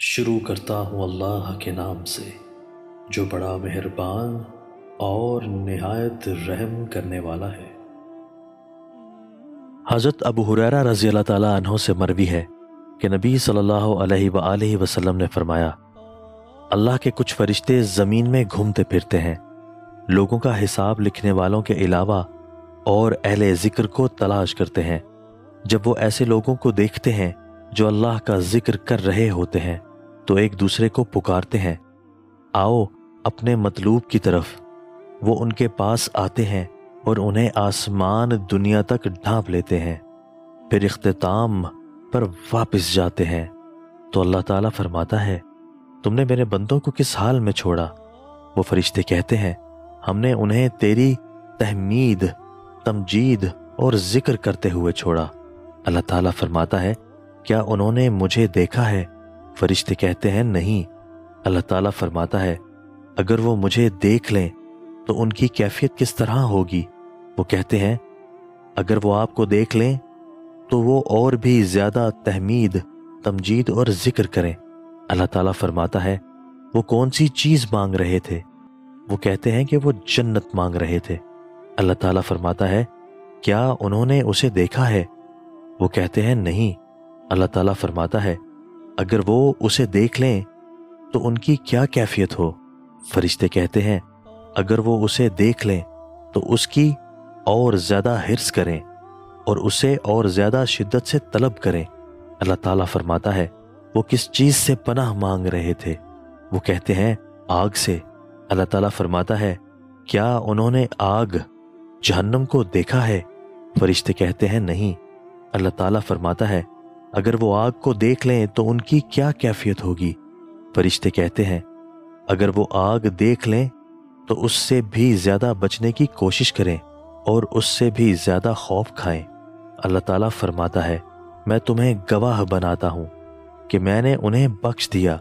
شروع کرتا ہوں اللہ کے نام سے جو بڑا مہربان اور نہایت رحم کرنے والا ہے۔ حضرت ابو ہریرہ رضی اللہ تعالیٰ عنہ سے مروی ہے کہ نبی صلی اللہ علیہ وآلہ وسلم نے فرمایا، اللہ کے کچھ فرشتے زمین میں گھومتے پھرتے ہیں، لوگوں کا حساب لکھنے والوں کے علاوہ اور اہل ذکر کو تلاش کرتے ہیں۔ جب وہ ایسے لوگوں کو دیکھتے ہیں جو اللہ کا ذکر کر رہے ہوتے ہیں تو ایک دوسرے کو پکارتے ہیں، آؤ اپنے مطلوب کی طرف۔ وہ ان کے پاس آتے ہیں اور انہیں آسمان دنیا تک ڈھانپ لیتے ہیں، پھر اختتام پر واپس جاتے ہیں تو اللہ تعالیٰ فرماتا ہے، تم نے میرے بندوں کو کس حال میں چھوڑا؟ وہ فرشتے کہتے ہیں، ہم نے انہیں تیری تحمید، تمجید اور ذکر کرتے ہوئے چھوڑا۔ اللہ تعالیٰ فرماتا ہے، کیا انہوں نے مجھے دیکھا ہے؟ فرشتے کہتے ہیں، نہیں۔ اللہ تعالیٰ فرماتا ہے، اگر وہ مجھے دیکھ لیں تو ان کی کیفیت کس طرح ہوگی؟ وہ کہتے ہیں، اگر وہ آپ کو دیکھ لیں تو وہ اور بھی زیادہ تحمید، تمجید اور ذکر کریں۔ اللہ تعالیٰ فرماتا ہے، وہ کون سی چیز مانگ رہے تھے؟ وہ کہتے ہیں کہ وہ جنت مانگ رہے تھے۔ اللہ تعالیٰ فرماتا ہے، کیا انہوں نے اسے دیکھا ہے؟ وہ کہتے ہیں، نہیں۔ اللہ تعالیٰ فرماتا ہے، اگر وہ اسے دیکھ لیں تو ان کی کیا کیفیت ہو؟ فرشتے کہتے ہیں، اگر وہ اسے دیکھ لیں تو اس کی اور زیادہ حرص کریں اور اسے اور زیادہ شدت سے طلب کریں۔ اللہ تعالیٰ فرماتا ہے، وہ کس چیز سے پناہ مانگ رہے تھے؟ وہ کہتے ہیں، آگ سے۔ اللہ تعالیٰ فرماتا ہے، کیا انہوں نے آگ، جہنم کو دیکھا ہے؟ فرشتے کہتے ہیں، نہیں۔ اللہ تعالیٰ فرماتا ہے، اگر وہ آگ کو دیکھ لیں تو ان کی کیا کیفیت ہوگی؟ فرشتے کہتے ہیں، اگر وہ آگ دیکھ لیں تو اس سے بھی زیادہ بچنے کی کوشش کریں اور اس سے بھی زیادہ خوف کھائیں۔ اللہ تعالیٰ فرماتا ہے، میں تمہیں گواہ بناتا ہوں کہ میں نے انہیں بخش دیا۔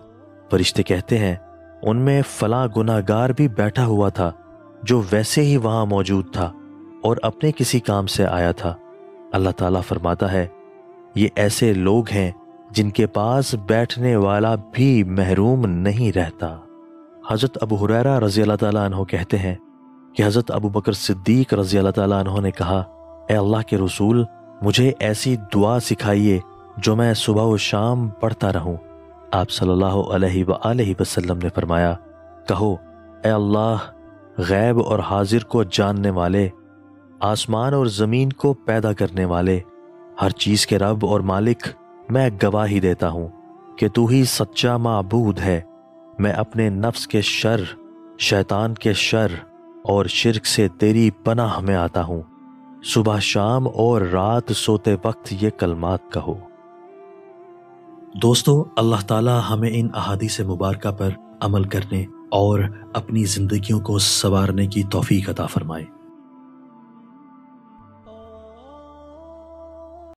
فرشتے کہتے ہیں، ان میں فلاں گناہگار بھی بیٹھا ہوا تھا جو ویسے ہی وہاں موجود تھا اور اپنے کسی کام سے آیا تھا۔ اللہ تعالیٰ فرماتا ہے، یہ ایسے لوگ ہیں جن کے پاس بیٹھنے والا بھی محروم نہیں رہتا۔ حضرت ابو ہریرہ رضی اللہ تعالیٰ عنہ کہتے ہیں کہ حضرت ابو بکر صدیق رضی اللہ تعالیٰ عنہ نے کہا، اے اللہ کے رسول، مجھے ایسی دعا سکھائیے جو میں صبح و شام پڑھتا رہوں۔ آپ صلی اللہ علیہ وآلہ وسلم نے فرمایا، کہو، اے اللہ، غیب اور حاضر کو جاننے والے، آسمان اور زمین کو پیدا کرنے والے، ہر چیز کے رب اور مالک، میں گواہی دیتا ہوں کہ تو ہی سچا معبود ہے۔ میں اپنے نفس کے شر، شیطان کے شر اور شرک سے تیری پناہ میں آتا ہوں۔ صبح شام اور رات سوتے وقت یہ کلمات کہو۔ دوستو، اللہ تعالی ہمیں ان احادیث مبارکہ پر عمل کرنے اور اپنی زندگیوں کو سنوارنے کی توفیق عطا فرمائے۔